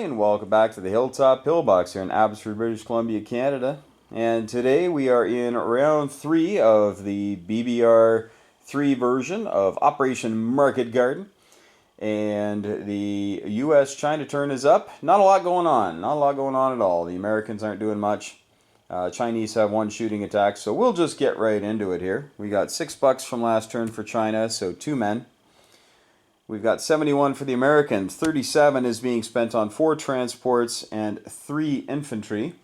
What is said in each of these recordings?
everybody, and welcome back to the Hilltop Pillbox here in Abbotsford, British Columbia, Canada. And today we are in round 3 of the BBR3 version of Operation Market Garden. And the U.S.-China turn is up. Not a lot going on. Not a lot going on at all. The Americans aren't doing much. Chinese have one shooting attack, so we'll just get right into it here. We got $6 from last turn for China, so 2 men. We've got 71 for the Americans. 37 is being spent on 4 transports and 3 infantry.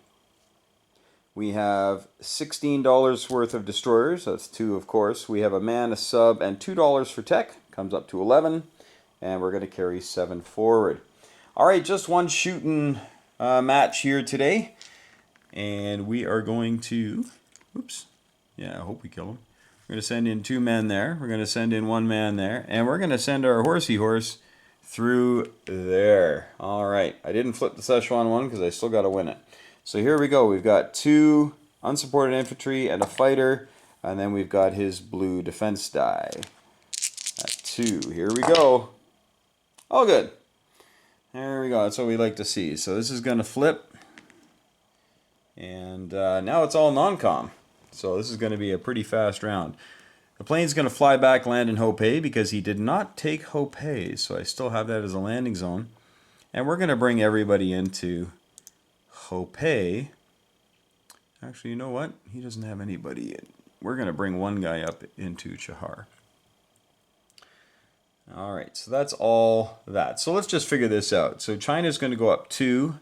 We have $16 worth of destroyers. That's 2, of course. We have a man, a sub, and $2 for tech. Comes up to 11. And we're going to carry 7 forward. All right, just one shooting match here today. And we are going to... Oops. Yeah, I hope we kill him. We're going to send in 2 men there. We're going to send in 1 man there. And we're going to send our horsey horse through there. All right. I didn't flip the Szechuan one because I still got to win it. So here we go. We've got 2 unsupported infantry and a fighter. And then we've got his blue defense die. At 2. Here we go. Oh, good. There we go. That's what we like to see. So this is going to flip. And now it's all non-com. So this is going to be a pretty fast round. The plane's going to fly back, land in Hopei, because he did not take Hopei. So I still have that as a landing zone. And we're going to bring everybody into Hopei. Actually, you know what? He doesn't have anybody in. We're going to bring 1 guy up into Chahar. All right, so that's all that. So let's just figure this out. So China's going to go up 2,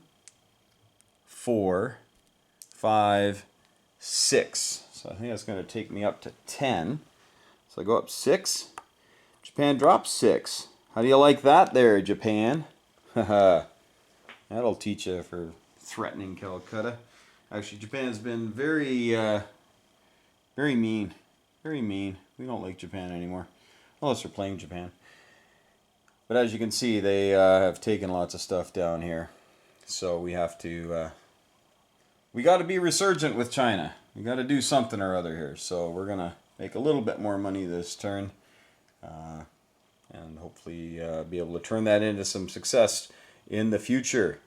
4, 5, 6. So I think that's going to take me up to 10. So I go up 6. Japan drops 6. How do you like that there, Japan? Haha. That'll teach you for threatening Calcutta. Actually, Japan's been very mean. Very mean. We don't like Japan anymore. Unless we're playing Japan. But as you can see, they have taken lots of stuff down here. So we have to... we got to be resurgent with China. We got to do something or other here. So we're going to make a little bit more money this turn. And hopefully be able to turn that into some success in the future.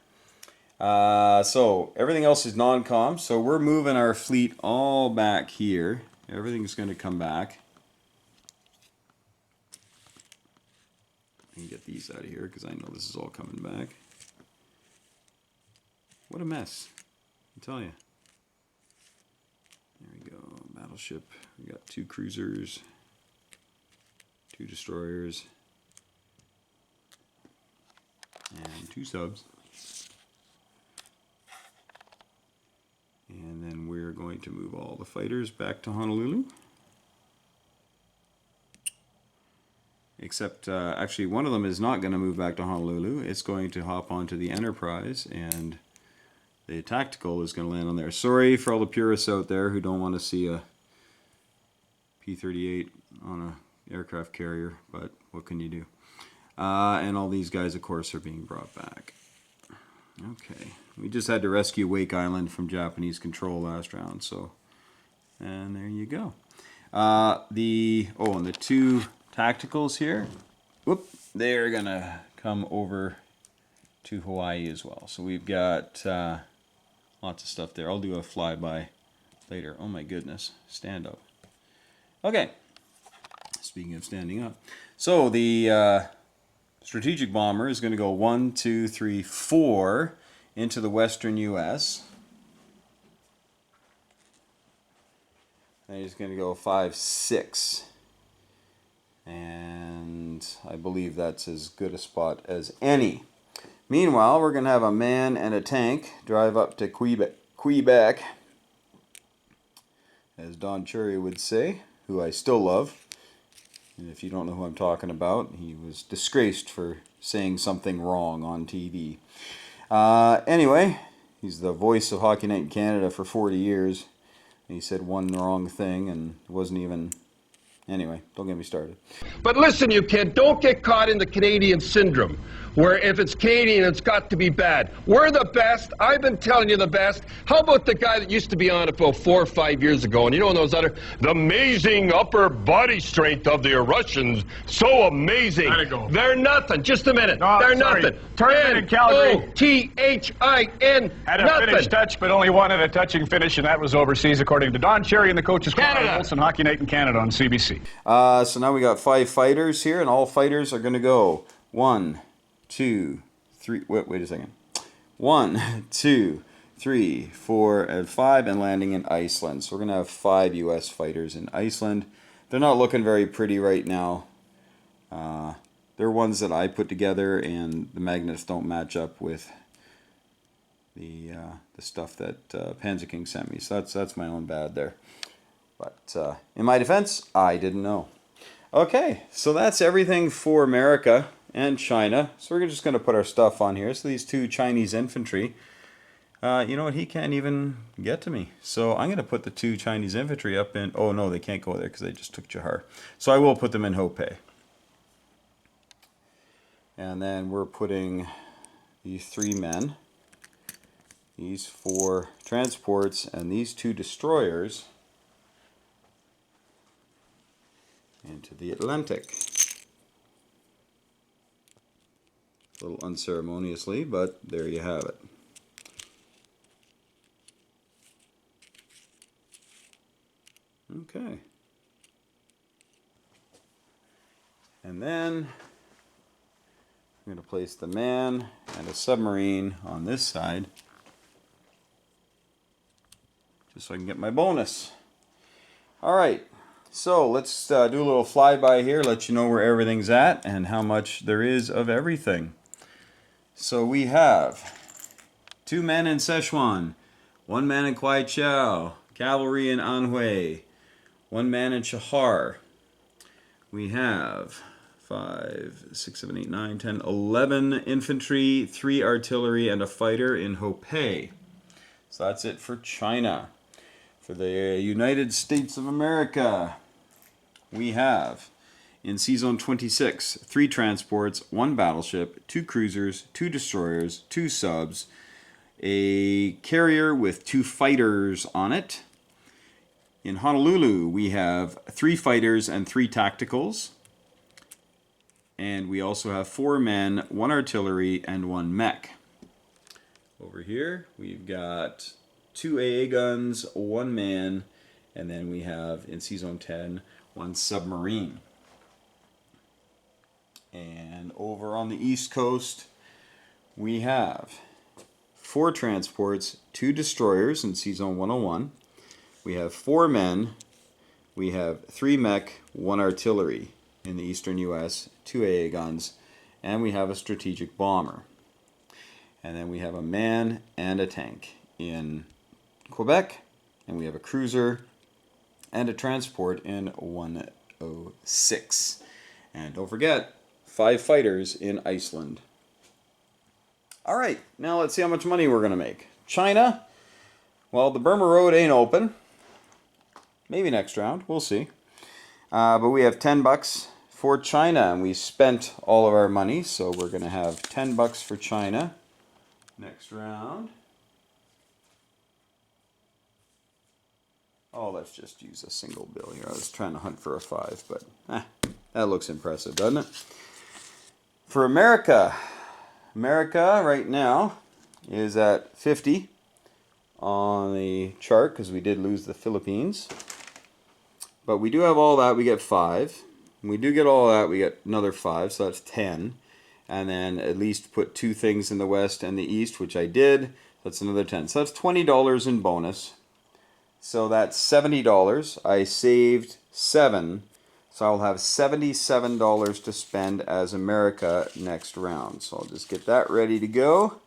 So everything else is non-com. So we're moving our fleet all back here. Everything's going to come back. I can get these out of here because I know this is all coming back. What a mess. I tell you. There we go. Battleship. We got 2 cruisers, 2 destroyers, and 2 subs. And then we're going to move all the fighters back to Honolulu. Except, actually, one of them is not going to move back to Honolulu. It's going to hop onto the Enterprise, and the tactical is going to land on there. Sorry for all the purists out there who don't want to see a P-38 on an aircraft carrier, but what can you do? And all these guys, of course, are being brought back. Okay, we just had to rescue Wake Island from Japanese control last round, so, and there you go. And the 2 tacticals here, whoop, they're going to come over to Hawaii as well. So we've got lots of stuff there. I'll do a flyby later. Oh my goodness, stand up. Okay, speaking of standing up. So the strategic bomber is going to go 1, 2, 3, 4 into the western U.S. And he's going to go 5, 6. And I believe that's as good a spot as any. Meanwhile, we're going to have a man and a tank drive up to Quebec, as Don Cherry would say, who I still love. And if you don't know who I'm talking about, he was disgraced for saying something wrong on TV. Anyway, he's the voice of Hockey Night in Canada for 40 years. And he said one wrong thing and it wasn't even... Anyway, don't get me started. But listen, you kid, don't get caught in the Canadian syndrome. where if it's Canadian, it's got to be bad. We're the best. I've been telling you the best. How about the guy that used to be on it about 4 or 5 years ago? And you know those other, the amazing upper body strength of the Russians. So amazing. Gotta go. They're nothing. Just a minute. No, They're sorry. nothing. Tournament in Calgary. N-O-T-H-I-N. Had a nothing. finished touch, but only one at a touching finish, and that was overseas, according to Don Cherry and the coaches' Canada. Wilson Hockey Night in Canada on CBC. So now we got 5 fighters here, and all fighters are going to go 1, 2, 3. Wait a second. 1, 2, 3, 4, and 5, and landing in Iceland. So we're going to have 5 U.S. fighters in Iceland. They're not looking very pretty right now. They're ones that I put together, and the magnets don't match up with the stuff that Panzer King sent me. So that's my own bad there. But in my defense, I didn't know. Okay, so that's everything for America and China. So we're just going to put our stuff on here. So these 2 Chinese infantry, you know what, he can't even get to me. So I'm going to put the 2 Chinese infantry up in, oh no, they can't go there because they just took Johar. So I will put them in Hopei. And then we're putting these 3 men, these 4 transports, and these 2 destroyers into the Atlantic. A little unceremoniously, but there you have it. Okay. And then I'm going to place the man and a submarine on this side, just so I can get my bonus. All right. So let's do a little flyby here, let you know where everything's at and how much there is of everything. So we have 2 men in Sichuan, 1 man in Kwaichao, cavalry in Anhui, 1 man in Chahar. We have 5, 6, 7, 8, 9, 10, 11 infantry, 3 artillery, and a fighter in Hopei. So that's it for China. For the United States of America, we have in Season 26, 3 transports, 1 battleship, 2 cruisers, 2 destroyers, 2 subs, a carrier with 2 fighters on it. In Honolulu, we have 3 fighters and 3 tacticals. And we also have 4 men, 1 artillery, and 1 mech. Over here, we've got 2 AA guns, 1 man, and then we have, in Season 10, 1 submarine. And over on the East Coast, we have 4 transports, 2 destroyers in Season 101. We have 4 men, we have 3 mech, 1 artillery in the eastern U.S., 2 AA guns, and we have a strategic bomber. And then we have a man and a tank in Quebec, and we have a cruiser and a transport in 106. And don't forget, 5 fighters in Iceland. Alright, now let's see how much money we're going to make. China, well, the Burma Road ain't open. Maybe next round, we'll see. But we have $10 for China, and we spent all of our money, so we're going to have $10 for China next round. Oh, let's just use a single bill here. I was trying to hunt for a 5, but that looks impressive, doesn't it? For America, America right now is at 50 on the chart because we did lose the Philippines. But we do have all that, we get 5. When we do get all that, we get another 5, so that's 10. And then at least put 2 things in the west and the east, which I did. That's another 10. So that's $20 in bonus. So that's $70. I saved 7. So I'll have $77 to spend as America next round. So I'll just get that ready to go.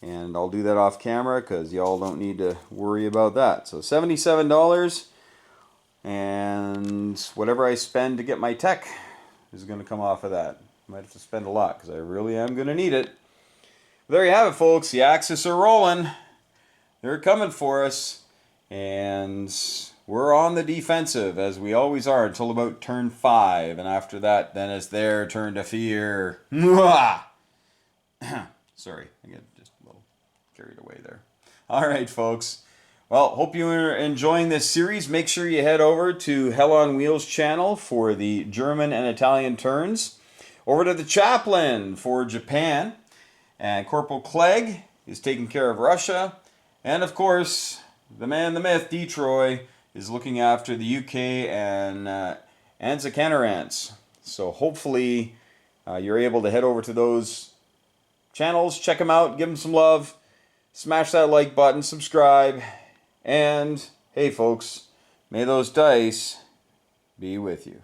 And I'll do that off camera because y'all don't need to worry about that. So $77. And whatever I spend to get my tech is going to come off of that. Might have to spend a lot because I really am going to need it. There you have it, folks. The Axis are rolling. They're coming for us. And we're on the defensive, as we always are, until about turn 5. And after that, then it's their turn to fear. Sorry, I get just a little carried away there. All right, folks. Well, hope you are enjoying this series. Make sure you head over to Hell on Wheels channel for the German and Italian turns. Over to the Chaplain for Japan. And Corporal Clegg is taking care of Russia. And of course, the man, the myth, Detroit, is looking after the UK and Anza Canarants. So hopefully you're able to head over to those channels, check them out, give them some love, smash that like button, subscribe, and hey folks, may those dice be with you.